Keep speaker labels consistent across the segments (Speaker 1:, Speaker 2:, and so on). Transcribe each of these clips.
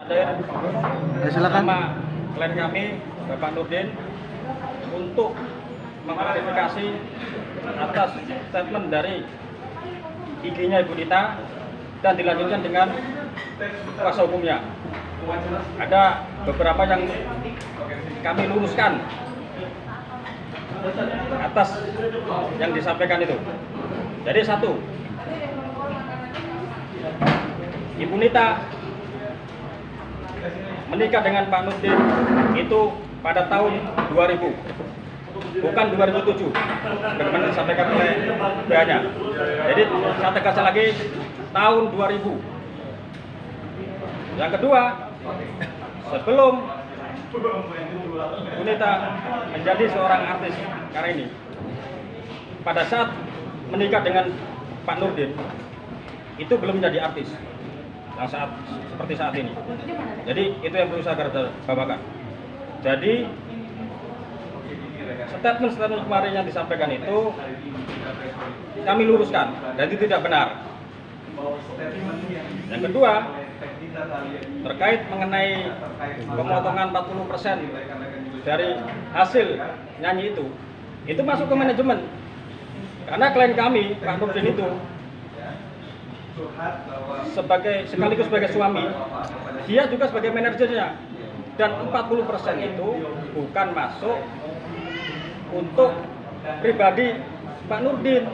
Speaker 1: Silakan.
Speaker 2: Nama klien kami Bapak Nurdin untuk mengklarifikasi atas statement dari IG-nya Ibu Nita dan dilanjutkan dengan kuasa hukumnya. Ada beberapa yang kami luruskan atas yang disampaikan itu. Jadi satu, Ibu Nita menikah dengan Pak Nurdin itu pada tahun 2000, bukan 2007, bagaimana disampaikan oleh pihaknya. Jadi saya tegaskan lagi, tahun 2000. Yang kedua, sebelum Bu Nita menjadi seorang artis karena ini, pada saat menikah dengan Pak Nurdin itu belum menjadi artis yang seperti saat ini. Jadi itu yang perlu saya garis bawakan. Jadi statement kemarin yang disampaikan itu kami luruskan dan itu tidak benar. Yang kedua, terkait mengenai pemotongan 40% dari hasil nyanyi itu masuk ke manajemen. Karena klien kami, Pak Nurdin itu sekaligus sebagai suami, dia juga sebagai manajernya, dan 40% itu bukan masuk untuk pribadi Pak Nurdin.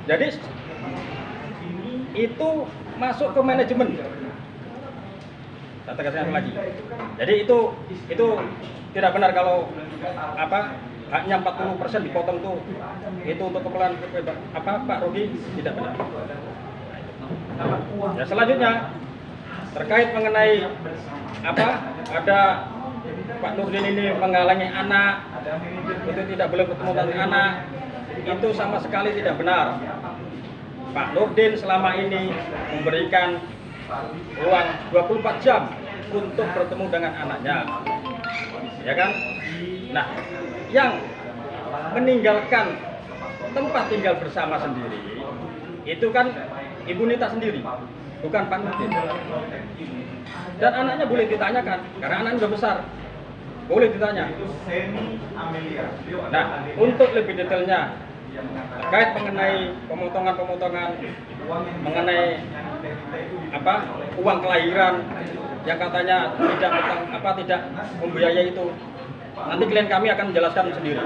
Speaker 2: Jadi itu masuk ke manajemen. Saya tegaskan lagi. Jadi itu tidak benar kalau haknya 40% dipotong itu untuk keperluan Pak Rudi, tidak benar. Ya, selanjutnya terkait mengenai ada Pak Nurdin ini menghalangi anak, itu tidak boleh bertemu dengan anak, itu sama sekali tidak benar. Pak Nurdin selama ini memberikan ruang 24 jam untuk bertemu dengan anaknya, ya kan? Nah, yang meninggalkan tempat tinggal bersama sendiri itu kan Ibu Nita sendiri, bukan Pak Nurdin. Dan anaknya boleh ditanyakan, karena anaknya sudah besar, boleh ditanya. Nah, untuk lebih detailnya terkait mengenai pemotongan mengenai uang kelahiran yang katanya tidak membiayai itu, nanti klien kami akan menjelaskan sendiri.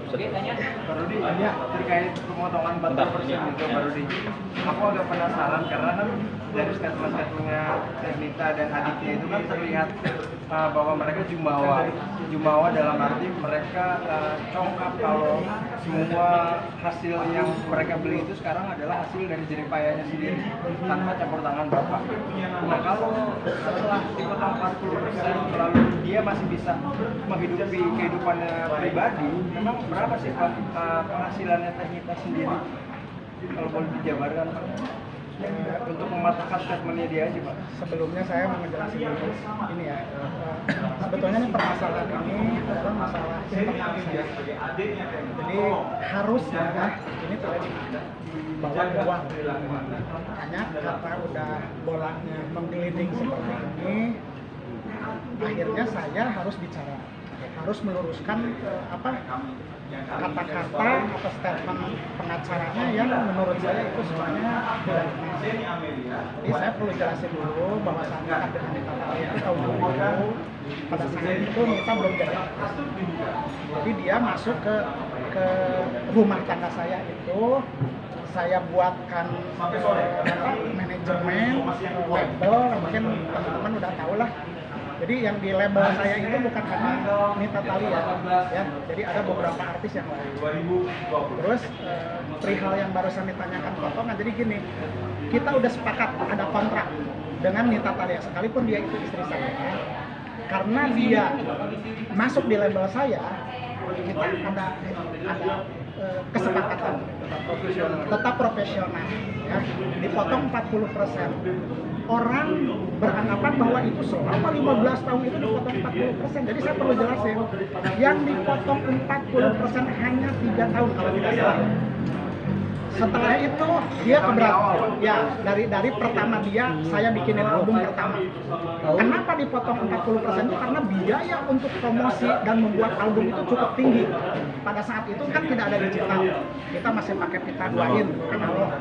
Speaker 3: Oke, tanya. Pak Rudi, ya, terkait pemotongan 40% itu, Pak Rudi. Aku agak penasaran karena kan dari statement-statementnya Nita dan adiknya itu kan terlihat bahwa mereka jumawa. Jumawa dalam arti mereka congkak kalau semua hasil yang mereka beli itu sekarang adalah hasil dari jerih payahnya sendiri tanpa campur tangan Bapak. Nah, kalau setelah dipotong 40% lalu dia masih bisa menghidupi kehidupannya pribadi, memang berapa sih Pak penghasilannya Nita sendiri? Kalau boleh dijabarkan Pak, untuk mematahkan statementnya dia aja Pak.
Speaker 4: Sebelumnya saya mau menjelaskan dulu ini ya, sebetulnya ini permasalahan ini adalah masalah internal saya. Jadi harusnya ini tidak dibawa ke luar. Hanya karena udah bolanya menggelinding seperti ini, akhirnya saya harus bicara, harus meluruskan kata-kata atau statement pengacaranya yang menurut saya itu sebenarnya tidak benar. Jadi saya perlu jelasin dulu bahwa saat nikah dengan Nita Tali itu tahun 2000, pada saat itu Nita belum jadi artis. Jadi dia masuk ke rumah tangga saya itu, saya buatkan manajemen, label, mungkin teman-teman udah tahu lah. Jadi yang di label saya itu bukan hanya Nita Tali ya. Jadi ada beberapa artis yang lain. Terus perihal yang barusan ditanyakan potongan, jadi gini, kita udah sepakat ada kontrak dengan Nita Tali, sekalipun dia itu istri saya, karena dia masuk di label saya, kita ada kesepakatan tetap profesional ya, dipotong 40%. Orang beranggapan bahwa itu selama 15 tahun itu dipotong 40%. Jadi saya perlu jelasin, yang dipotong 40% hanya 3 tahun kalau tidak salah. setelah itu dia keberatan. Ya, dari pertama dia saya bikinin album pertama. Kenapa dipotong 40% itu? Karena biaya untuk promosi dan membuat album itu cukup tinggi. Pada saat itu kan tidak ada digital. Kita masih pakai pita 2in analog.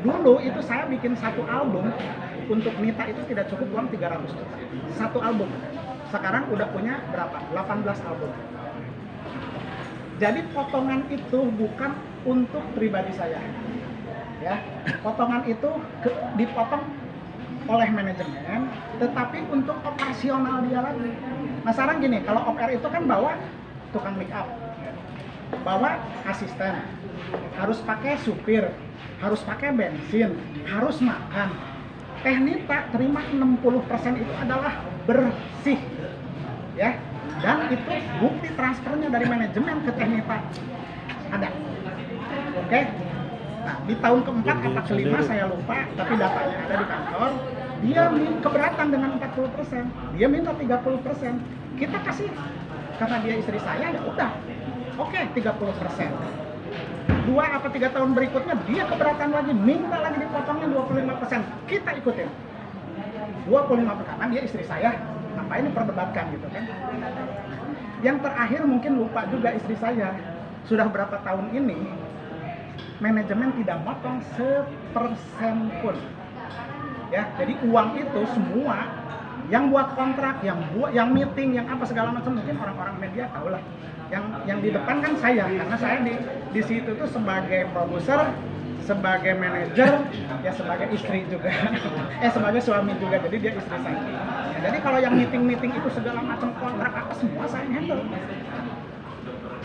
Speaker 4: Dulu itu saya bikin satu album untuk Nita itu tidak cukup uang 300 juta. Satu album. Sekarang udah punya berapa? 18 album. Jadi potongan itu bukan untuk pribadi saya, ya. Potongan itu dipotong oleh manajemen, tetapi untuk operasional dia lagi. Nah sekarang gini, kalau OPR itu kan bawa tukang make up, bawa asisten, harus pakai supir, harus pakai bensin, harus makan. Nita terima 60% itu adalah bersih, ya. Dan itu bukti transfernya dari manajemen ke Nita ada. Oke. Nah, di tahun keempat atau kelima saya lupa, tapi datanya ada di kantor. Dia keberatan dengan 40%, dia minta 30%. Kita kasih karena dia istri saya, ya udah. Oke, 30%. 2 atau 3 tahun berikutnya dia keberatan lagi, minta lagi dipotongnya 25%. Kita ikutin. 25% karena dia istri saya. Ngapain diperdebatkan gitu kan? Yang terakhir mungkin lupa juga istri saya. Sudah berapa tahun ini manajemen tidak motong 1% pun. Ya, jadi uang itu semua yang buat kontrak, yang meeting, yang apa segala macam mungkin orang-orang media tahu lah. Yang di depan kan saya, karena saya di situ tuh sebagai produser, sebagai manajer, ya sebagai istri juga, sebagai suami juga, jadi dia istri saya. Ya, jadi kalau yang meeting itu segala macam kontrak apa semua saya handle.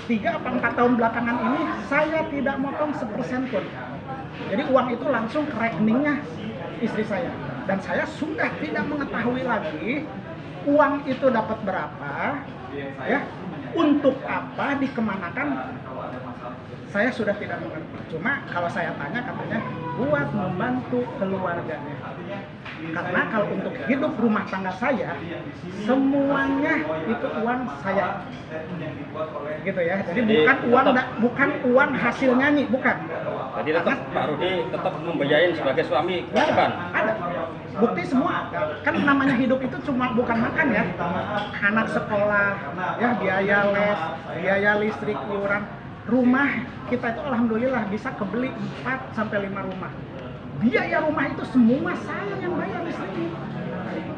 Speaker 4: 3 atau 4 tahun belakangan ini saya tidak motong 1% pun. Jadi uang itu langsung ke rekeningnya istri saya, dan saya sudah tidak mengetahui lagi uang itu dapat berapa, ya, untuk apa, dikemanakan. Saya sudah tidak mengerti. Cuma kalau saya tanya katanya buat membantu keluarganya. Karena kalau untuk hidup rumah tangga saya, semuanya itu uang saya. Gitu ya. Jadi bukan uang hasil nyanyi, bukan.
Speaker 2: Jadi tetap Pak Rudi tetap membiayain sebagai suami kewajiban.
Speaker 4: Ada. Bukti semua ada. Kan namanya hidup itu cuma bukan makan ya. Anak sekolah, ya biaya les, biaya listrik, iuran. Rumah kita itu alhamdulillah bisa kebeli 4 sampai 5 rumah. Biaya rumah itu semua saya yang bayar listriknya,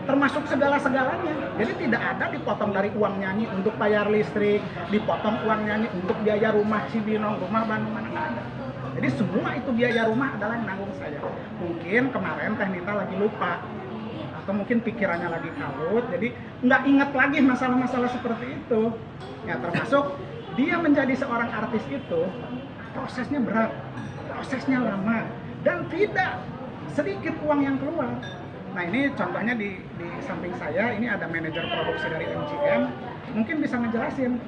Speaker 4: termasuk segala-segalanya. Jadi tidak ada dipotong dari uang nyanyi untuk bayar listrik, dipotong uang nyanyi untuk biaya rumah Cibinong, rumah Bandung, mana nggak ada. Jadi semua itu biaya rumah adalah yang nanggung saya. Mungkin kemarin Nita lagi lupa, atau mungkin pikirannya lagi kalut, jadi nggak ingat lagi masalah-masalah seperti itu. Ya termasuk dia menjadi seorang artis itu prosesnya berat, prosesnya lama, dan tidak sedikit uang yang keluar. Nah ini contohnya di samping saya, ini ada manajer produksi dari MGM, mungkin bisa ngejelasin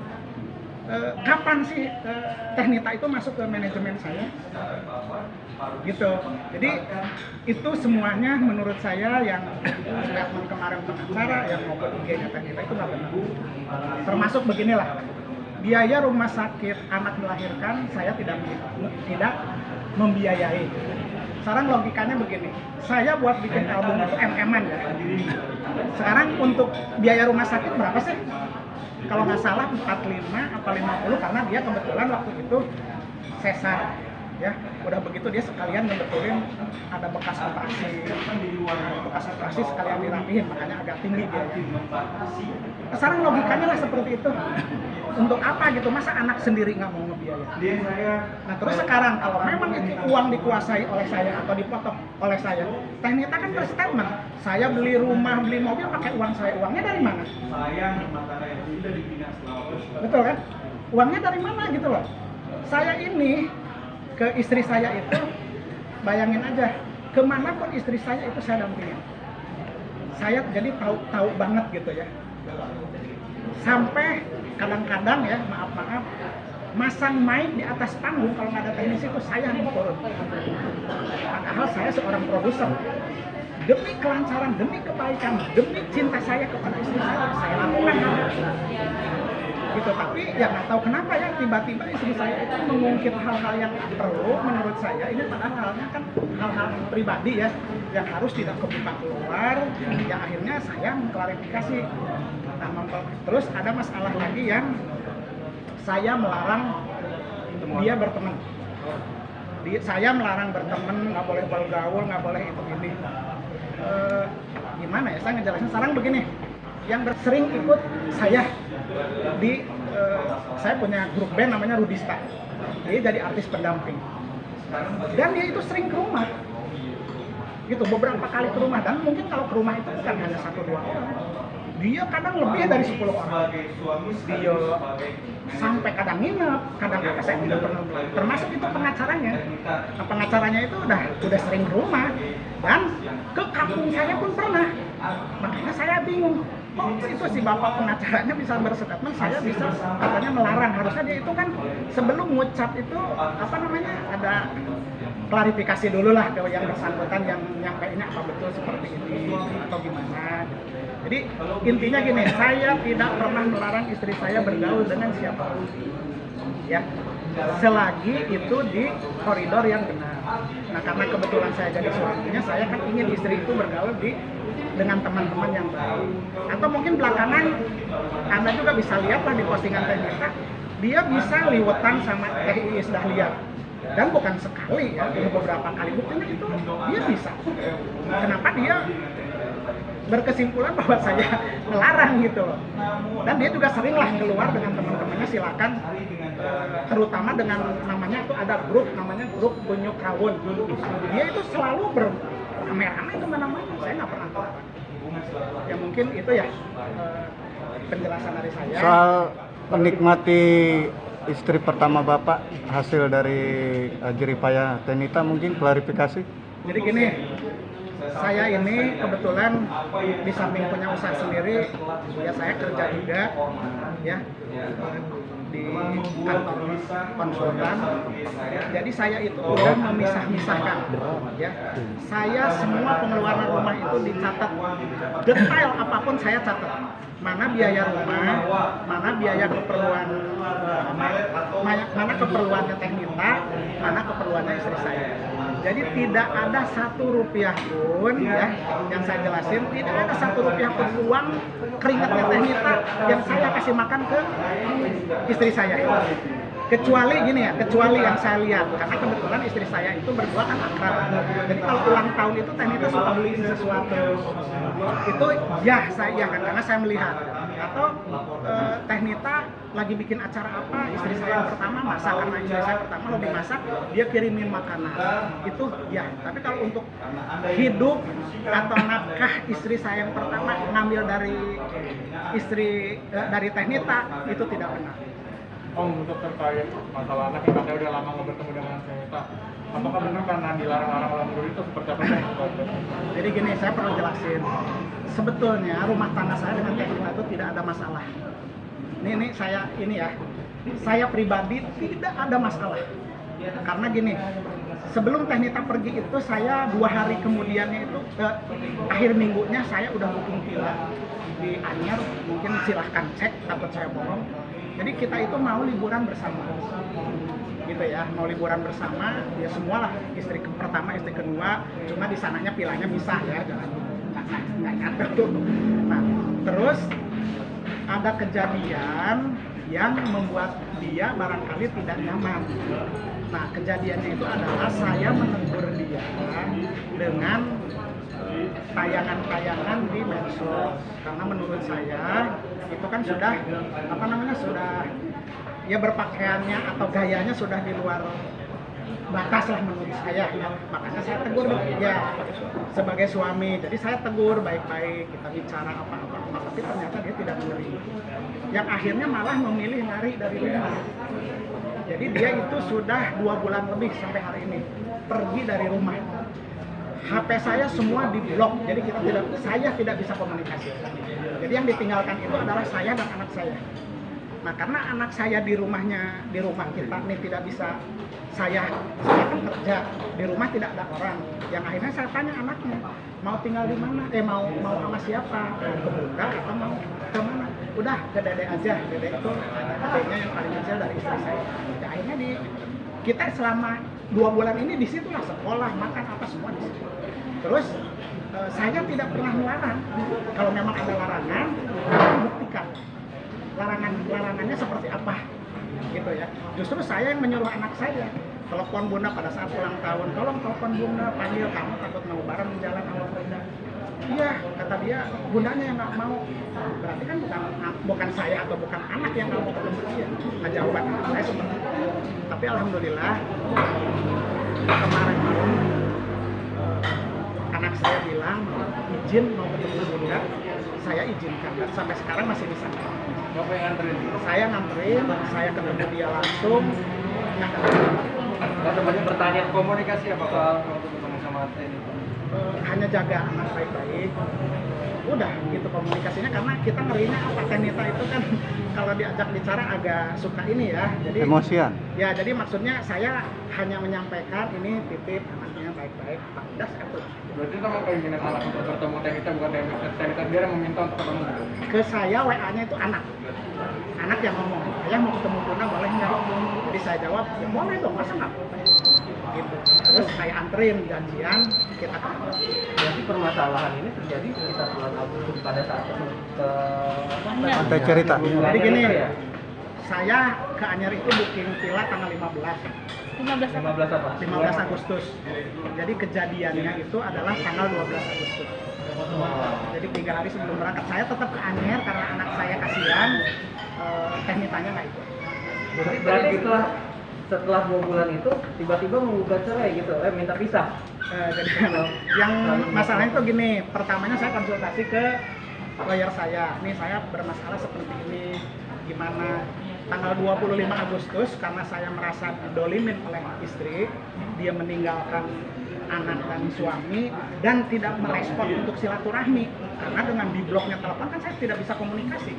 Speaker 4: kapan sih Nita itu masuk ke manajemen saya, gitu. Jadi itu semuanya menurut saya yang statement kemarin pengacara yang maupun IG-nya Nita itu nggak benar. Termasuk beginilah, biaya rumah sakit anak melahirkan saya tidak membiayai. Sekarang logikanya begini, saya buat bikin album itu MM-an ya. Sekarang untuk biaya rumah sakit berapa sih? Kalau nggak salah 45 atau 50, karena dia kebetulan waktu itu sesar, ya. Udah begitu dia sekalian ngebetulin ada bekas operasi sekalian dirapihin, makanya agak tinggi dia. Sekarang logikanya lah seperti itu. Untuk apa gitu, masa anak sendiri nggak mau ngebiayai? Nah terus sekarang kalau memang itu uang dikuasai oleh saya atau dipotong oleh saya, Nita kan berstatement, saya beli rumah, beli mobil pakai uang saya. Uangnya dari mana? Betul kan? Uangnya dari mana gitu loh. Saya ini ke istri saya itu, bayangin aja, kemanapun istri saya itu saya dampingin. Saya jadi tahu banget gitu ya. Sampai kadang-kadang ya, maaf, masang mic di atas panggung kalau nggak ada teknisi itu saya yang turun. Padahal saya seorang produser. Demi kelancaran, demi kebaikan, demi cinta saya kepada istri saya lakukan hal itu. gitu. Tapi ya nggak tahu kenapa ya tiba-tiba istri saya itu mengungkit hal-hal yang nggak perlu menurut saya. Ini padahal halnya kan hal-hal pribadi ya yang harus tidak kebuka keluar. Ya akhirnya saya mengklarifikasi. Nah, terus ada masalah lagi yang saya melarang dia berteman. Saya melarang berteman, nggak boleh bergaul, nggak boleh itu ini. Gimana ya saya ngejelasin sekarang begini, yang sering ikut saya di saya punya grup band namanya Rudista, dia jadi artis pendamping dan dia itu sering ke rumah gitu, beberapa kali ke rumah, dan mungkin kalau ke rumah itu bukan hanya 1-2 orang, dia kadang lebih dari 10 orang, dia sampai kadang nginep, kadang apa saya tidak pernah bilang. Termasuk itu pengacaranya. Nah, pengacaranya itu udah sering ke rumah dan ke kampung saya pun pernah. Makanya saya bingung. Kok itu si bapak pengacaranya bisa berstatement, saya bisa katanya melarang. Harusnya dia itu kan sebelum ngucap itu apa namanya ada klarifikasi dulu lah ke yang bersangkutan yang nyampeinnya apa betul seperti ini atau gimana. Jadi intinya gini, saya tidak pernah melarang istri saya bergaul dengan siapapun, ya, selagi itu di koridor yang benar. Nah karena kebetulan saya jadi suaminya, saya kan ingin istri itu bergaul dengan teman-teman yang baik. Atau mungkin belakangan Anda juga bisa lihat lah di postingan Teh, dia bisa liwetan sama Teh Iis Dahlia. Dan bukan sekali ya, beberapa kali, buktinya itu dia bisa. Kenapa dia berkesimpulan bahwa saya melarang gitu loh. Dan dia juga sering lah keluar dengan teman-temannya, silakan, terutama dengan namanya itu ada grup namanya grup Kunyuk Rawon. Dia itu selalu beramai-ramai kemana-mana, saya nggak pernah tahu. Ya mungkin itu ya penjelasan dari saya.
Speaker 1: Soal menikmati istri pertama Bapak, hasil dari jeripaya Tenita, mungkin klarifikasi?
Speaker 4: Jadi gini, saya ini kebetulan di samping punya usaha sendiri, ya saya kerja juga ya di kantor konsultan. Jadi saya itu udah memisah-misahkan ya. Saya semua pengeluaran rumah itu dicatat, detail apapun saya catat. Mana biaya rumah, mana biaya keperluan mana keperluannya Tenita, mana keperluannya istri saya. Jadi tidak ada 1 rupiah pun ya, yang saya jelasin, tidak ada 1 rupiah pun uang keringatnya Tenita yang saya kasih makan ke istri saya. Kecuali gini ya, kecuali yang saya lihat, karena kebetulan istri saya itu berdua kan akrab. Jadi kalau ulang tahun itu Tenita suka beliin sesuatu. Itu ya saya kan, karena saya melihat. Atau Tenita lagi bikin acara apa, istri saya yang pertama masak, karena istri saya pertama lebih masak, dia kirimin makanan. Itu ya, tapi kalau untuk hidup atau nafkah istri saya yang pertama ngambil dari dari Tenita, itu tidak benar.
Speaker 3: Om, untuk terkait masalah anak yang katanya udah lama nggak bertemu dengan Tenita, apakah benar karena dilarang-larang oleh guru itu seperti apa?
Speaker 4: Jadi gini, saya perlu jelasin. Sebetulnya rumah tangga saya dengan Tenita itu tidak ada masalah. Ini saya pribadi tidak ada masalah. Karena gini, sebelum Tenita pergi itu saya 2 hari kemudiannya itu akhir minggunya saya udah booking villa di Anyar, mungkin silahkan cek, takut saya bohong. Jadi kita itu mau liburan bersama, gitu ya, mau liburan bersama, ya semua lah, istri pertama, istri kedua, cuma di sananya pilanya misah ya, jangan nggak nyata tuh. Nah, terus ada kejadian yang membuat dia barangkali tidak nyaman. Nah, kejadiannya itu adalah saya menegur dia dengan tayangan-tayangan di medsos, karena menurut saya itu kan sudah sudah ya berpakaiannya atau gayanya sudah di luar batas lah menurut saya. Makanya saya tegur ya sebagai suami. Jadi saya tegur baik-baik, kita bicara apa-apa, tapi ternyata dia tidak menerima. Yang akhirnya malah memilih lari dari rumah. Jadi dia itu sudah 2 bulan lebih sampai hari ini pergi dari rumah. HP saya semua diblok, jadi saya tidak bisa komunikasi. Jadi yang ditinggalkan itu adalah saya dan anak saya. Nah, karena anak saya di rumah kita nih tidak bisa, saya kan kerja di rumah, tidak ada orang. Yang akhirnya saya tanya anaknya, mau tinggal di mana? Mau sama siapa? Mau ke Bunda atau mau ke mana? udah ke dede aja, dede itu adanya yang paling kecil dari istri saya. Ya, akhirnya kita selama 2 bulan ini di situ lah, sekolah, makan apa semua di situ. Terus saya tidak pernah melarang. Kalau memang ada larangan, buktikan larangannya seperti apa, gitu ya. Justru saya yang menyuruh anak saya, telepon bunda pada saat ulang tahun, tolong telepon bunda, panggil, kamu takut mau bareng di jalan sama bunda. Iya, kata dia, bundanya yang nggak mau. Berarti kan bukan saya atau bukan anak yang nggak mau ketemu dia. Nah, jawaban anak saya seperti itu. Tapi alhamdulillah kemarin malam anak saya bilang izin mau ketemu bunda, saya izinkan dan sampai sekarang masih bisa.
Speaker 3: Bapak yang nganterin?
Speaker 4: Saya nganterin, saya ketemu dia langsung.
Speaker 3: Nah, temannya bertanya komunikasi apa waktu ketemu sama Teni?
Speaker 4: Hanya jaga anak baik-baik. Udah gitu komunikasinya, karena kita ngerinya apa, Tenita itu kan kalau diajak bicara agak suka ini ya. Jadi
Speaker 1: Emosian.
Speaker 4: ya, jadi maksudnya saya hanya menyampaikan ini titip anaknya baik-baik. Udah saya pulang.
Speaker 3: Berarti itu mau keinginan anak untuk bertemu Tenita, bukan Tenita dia yang meminta untuk ketemu gitu?
Speaker 4: Ke saya WA-nya itu anak yang ngomong, ayah mau ketemu bunda boleh nggak? Jadi saya jawab, ya boleh dong, masa nggak boleh? Gitu. Terus saya anterin janjian, kita ketemu.
Speaker 3: Berarti permasalahan ini terjadi sekitar bulan Agustus pada saat ke
Speaker 1: Pantai Cerita.
Speaker 4: Jadi gini, saya ke Anyer itu booking villa tanggal 15
Speaker 3: 15 apa?
Speaker 4: 15 Agustus. Jadi kejadiannya itu adalah tanggal 12 Agustus. Jadi 3 hari sebelum berangkat saya tetap ke Anyer karena anak saya kasihan, Tenitanya nggak ikut.
Speaker 3: Berarti setelah 2 bulan itu tiba-tiba menggugat cerai gitu, minta pisah.
Speaker 4: Jadi yang masalahnya itu gini, pertamanya saya konsultasi ke lawyer saya. Nih saya bermasalah seperti ini, gimana? Tanggal 25 Agustus karena saya merasa didolimin oleh istri, dia meninggalkan anak dan suami dan tidak merespon untuk silaturahmi karena dengan dibloknya telepon kan saya tidak bisa komunikasi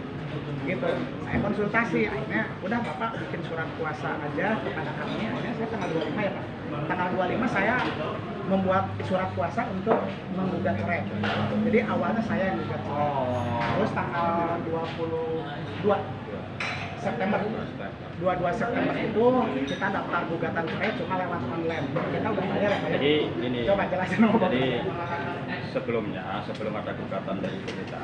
Speaker 4: gitu. Saya konsultasi, akhirnya udah bapak bikin surat kuasa aja kepada kami. Akhirnya saya tanggal 25 ya pak, tanggal 25 saya membuat surat kuasa untuk menggugat cerai. Jadi awalnya saya yang gugat cerai. Terus tanggal 22 September 22 September itu kita daftar gugatan cerai cuma lewat online. Kita udah bayar ya Pak?
Speaker 2: Jadi gini,
Speaker 4: Coba jelasin sama Bapak.
Speaker 2: jadi sebelum ada gugatan dari kita,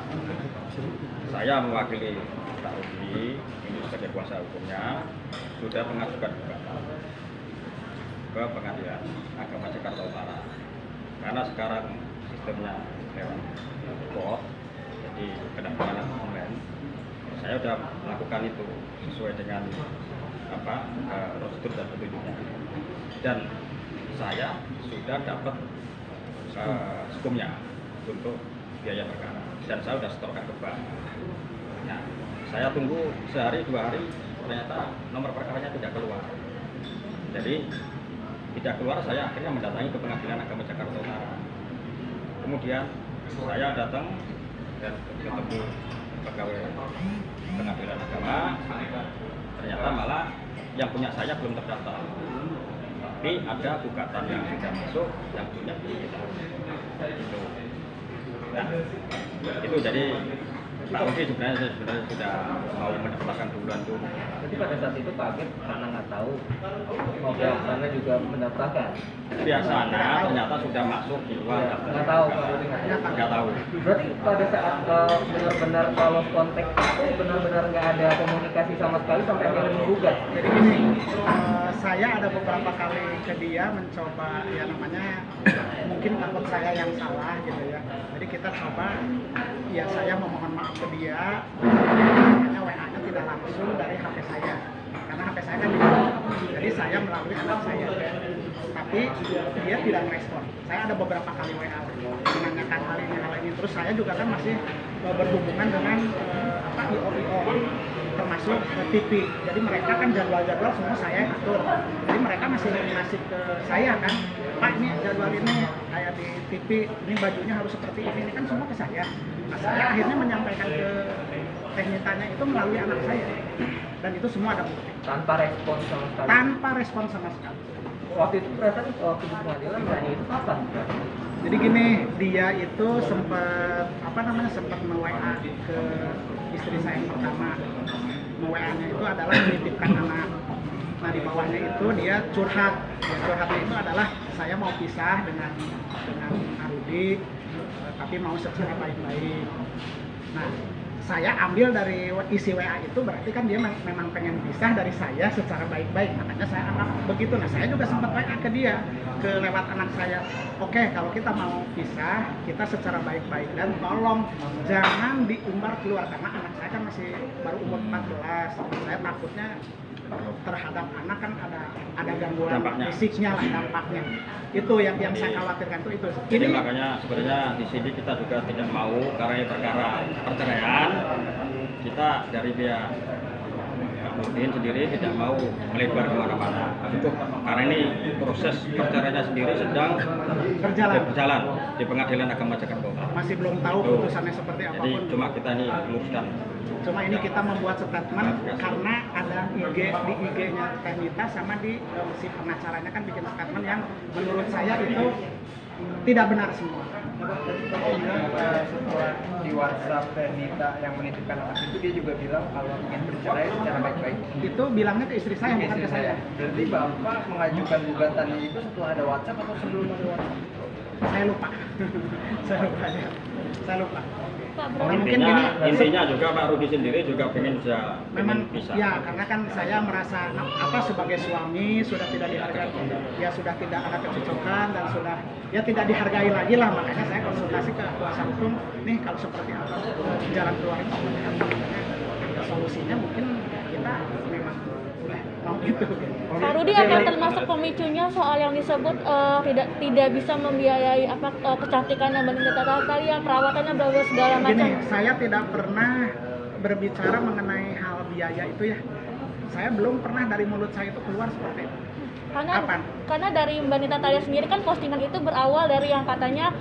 Speaker 2: saya mewakili Pak Rudi ini sebagai kuasa hukumnya sudah mengajukan gugatan ke Pengadilan Agama Jakarta Utara karena sekarang sistemnya lewat bot, jadi pendaftaran online. Saya sudah melakukan itu sesuai dengan prosedur dan petunjuknya, dan saya sudah dapat hukumnya untuk biaya perkara dan saya sudah setorkan ke bank. Nah, saya tunggu sehari 2 hari, ternyata nomor perkaranya tidak keluar. Jadi tidak keluar, saya akhirnya mendatangi ke Pengadilan Agama Jakarta Utara. Kemudian saya datang dan ketemu pegawai Pengadilan Agama, ternyata malah yang punya saya belum terdaftar, tapi ada gugatan yang sudah masuk yang punya kita. Itu. Nah, itu jadi Pak Rudi sebenarnya sudah mau mendaftarkan duluan tuh.
Speaker 3: Jadi pada saat itu Pak Agit karena nggak tahu, mau pihak sana juga mendaftarkan.
Speaker 2: Pihak sana ternyata sudah masuk di luar daftar.
Speaker 3: Nggak tahu Pak Rudi
Speaker 2: Nggak tahu.
Speaker 3: Berarti pada saat benar-benar kalau konteks itu benar-benar nggak ada komunikasi sama sekali sampai akhirnya menggugat.
Speaker 4: Jadi gini, saya ada beberapa kali ke dia mencoba ya namanya mungkin takut saya yang salah gitu ya. Jadi kita coba, ya saya memohon maaf ke dia, hanya WA-nya tidak langsung dari HP saya karena HP saya kan diblok, jadi saya melalui anak saya. Tapi dia tidak merespon. Saya ada beberapa kali WA menanyakan hal ini, terus saya juga kan masih berhubungan dengan IO termasuk TV. Jadi mereka kan jadwal-jadwal semua saya yang atur. Jadi mereka masih ke saya kan, Pak ini jadwal ini kayak di TV, ini bajunya harus seperti ini kan semua ke saya. Nah saya akhirnya menyampaikan ke Tenitanya itu melalui anak saya, dan itu semua ada bukti.
Speaker 3: Tanpa respon sama sekali.
Speaker 4: Tanpa respon sama sekali.
Speaker 3: Waktu itu perasaan waktu di pengadilan berani itu kapan?
Speaker 4: Jadi gini, dia itu sempat sempat nge-WA ke istri saya yang pertama. WA-nya itu adalah menitipkan anak. Nah di bawahnya itu dia curhat. Curhatnya itu adalah saya mau pisah dengan Arudi, tapi mau secara baik-baik. Nah saya ambil dari isi WA itu berarti kan dia memang pengen pisah dari saya secara baik-baik, makanya saya anggap begitu. Nah saya juga sempat WA ke dia lewat anak saya, oke, kalau kita mau pisah kita secara baik-baik dan tolong jangan diumbar keluar karena anak saya kan masih baru umur 14. Saya takutnya terhadap anak kan ada gangguan
Speaker 2: Dampaknya.
Speaker 4: fisiknya lah, dampaknya itu yang saya khawatirkan tuh itu.
Speaker 2: Jadi makanya sebenarnya di sini kita juga tidak mau karena ini perkara perceraian, kita dari pihak Pak Nurdin sendiri tidak mau melebar kemana-mana. Itu karena ini proses perceraiannya sendiri sedang berjalan di Pengadilan Agama Jakarta.
Speaker 4: Masih belum tahu putusannya seperti
Speaker 2: Jadi
Speaker 4: apapun.
Speaker 2: cuma kita ini luruskan.
Speaker 4: Cuma ini kita membuat statement karena ada IG di IG-nya Ternita sama di si pengacaranya kan bikin statement yang menurut saya itu tidak benar semua.
Speaker 3: Setelah di WhatsApp Ternita yang menitipkan anak itu dia juga bilang kalau ingin bercerai secara baik-baik.
Speaker 4: Itu bilangnya ke istri saya bukan ke saya.
Speaker 3: Berarti Bapak mengajukan gugatannya itu setelah ada WhatsApp atau sebelum ada WhatsApp?
Speaker 4: Saya lupa. Saya lupa.
Speaker 5: Pak,
Speaker 4: Mungkin
Speaker 2: Intinya juga Pak Rudi sendiri juga pengen
Speaker 4: memang
Speaker 2: bisa.
Speaker 4: ya karena kan saya merasa sebagai suami sudah tidak dihargai, ya sudah tidak ada kecocokan dan sudah ya tidak dihargai lagi lah, makanya saya konsultasi ke kuasa hukum nih kalau seperti apa jalan keluar itu makanya solusinya mungkin kita memang udah mau gitu.
Speaker 5: Pak Rudi akan termasuk pemicunya soal yang disebut tidak bisa membiayai kecantikan dan wanita tadi yang perawatannya berapa segala macam.
Speaker 4: Gini, saya tidak pernah berbicara mengenai hal biaya itu ya. Saya belum pernah dari mulut saya itu keluar seperti itu. Kapan?
Speaker 5: Karena dari Mbak Nita Thalia sendiri kan postingan itu berawal dari yang katanya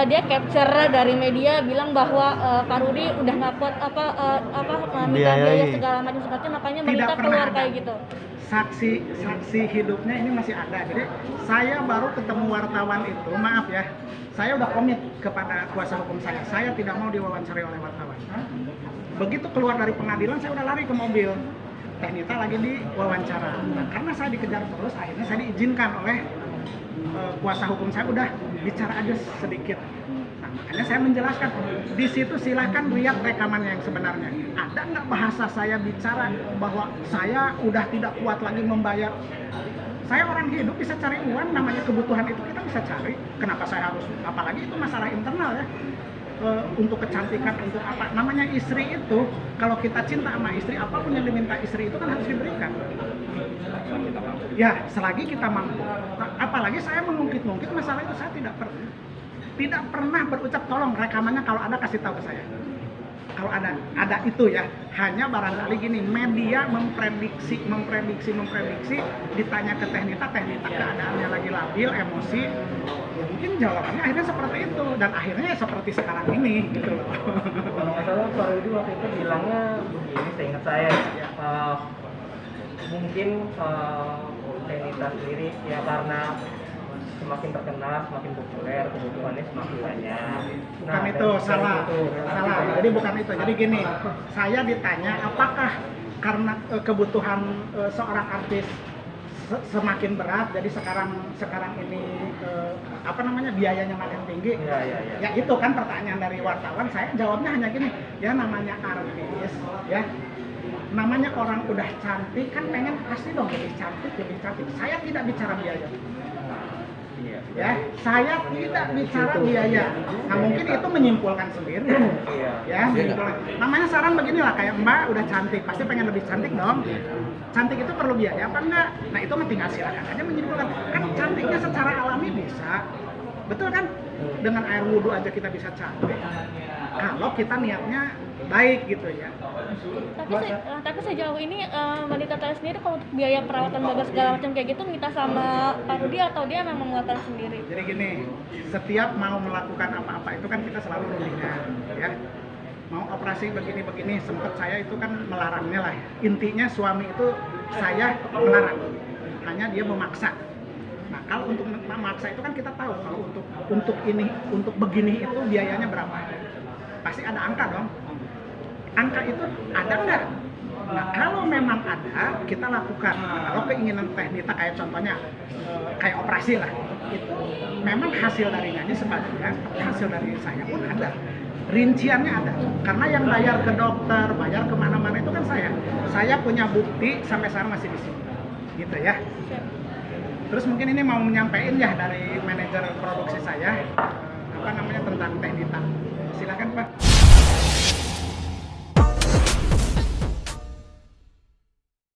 Speaker 5: dia capture dari media bilang bahwa Pak Rudi udah nggak kuat minta biaya segala macam makanya Mbak Nita keluar kayak gitu.
Speaker 4: Saksi hidupnya ini masih ada. Jadi saya baru ketemu wartawan itu, maaf ya, saya udah komit kepada kuasa hukum saya tidak mau diwawancari oleh wartawan. Begitu keluar dari pengadilan saya udah lari ke mobil. Ternita lagi diwawancara. Nah, karena saya dikejar terus, akhirnya saya diizinkan oleh kuasa hukum saya udah bicara aja sedikit. Nah, makanya saya menjelaskan. Di situ silahkan lihat rekamannya yang sebenarnya. Ada nggak bahasa saya bicara bahwa saya udah tidak kuat lagi membayar? Saya orang hidup bisa cari uang, namanya kebutuhan itu kita bisa cari. Kenapa saya harus? Apalagi itu masalah internal ya. Untuk kecantikan, untuk apa namanya istri itu, kalau kita cinta sama istri, apapun yang diminta istri itu kan harus diberikan ya selagi kita mampu. Apalagi saya mengungkit-ungkit masalah itu, saya tidak pernah berucap tolong rekamannya kalau ada kasih tahu ke saya. Kalau ada itu ya, hanya barangkali gini, media memprediksi, ditanya ke Ternita keadaannya lagi labil, emosi, ya mungkin jawabannya akhirnya seperti itu, dan akhirnya seperti sekarang ini, gitu loh.
Speaker 3: Kalau nggak salah Pak Rudi waktu itu bilangnya begini, seingat saya, mungkin Ternita sendiri ya karena semakin terkenal, semakin populer, kebutuhannya semakin banyak.
Speaker 4: Bukan itu, salah. Jadi bukan itu. Jadi gini, saya ditanya apakah karena kebutuhan seorang artis semakin berat, jadi sekarang ini biayanya makin tinggi. Ya itu kan pertanyaan dari wartawan. Saya jawabnya hanya gini, ya namanya artis, ya namanya orang udah cantik kan pengen pasti dong lebih cantik. Saya tidak bicara biaya. Ya, saya tidak bicara biaya. Nah, mungkin itu menyimpulkan sendiri. Ya, menyimpulkan. Namanya saran beginilah, kayak Mbak udah cantik, pasti pengen lebih cantik dong. Cantik itu perlu biaya apa enggak? Nah, itu tinggal silakan aja menyimpulkan. Kan cantiknya secara alami bisa. Betul kan? Dengan air wudhu aja kita bisa cantik. Kalau kita niatnya baik gitu ya.
Speaker 5: Tapi sejauh ini Mbak Nita Thalia sendiri kalau untuk biaya perawatan bagas segala macam kayak gitu minta sama Pak Rudi atau dia memang menguatkan sendiri?
Speaker 4: Jadi gini, setiap mau melakukan apa-apa itu kan kita selalu rundingan, ya. Mau operasi begini-begini, sempat saya itu kan melarangnya lah. Intinya suami itu saya melarang, hanya dia memaksa. Nah, kalau untuk memaksa itu kan kita tahu kalau untuk begini itu biayanya berapa. Pasti ada angka dong. angka itu ada nggak? Nah, kalau memang ada, kita lakukan. Nah, kalau keinginan Teknita kayak contohnya kayak operasi lah, itu memang hasil dari nyanyi sebagian, hasil dari saya pun ada. Rinciannya ada, karena yang bayar ke dokter, bayar kemana-mana itu kan saya. Saya punya bukti sampai sekarang masih di sini, gitu ya. Terus mungkin ini mau menyampaikan ya dari manajer produksi saya, tentang Teknita. Silakan Pak.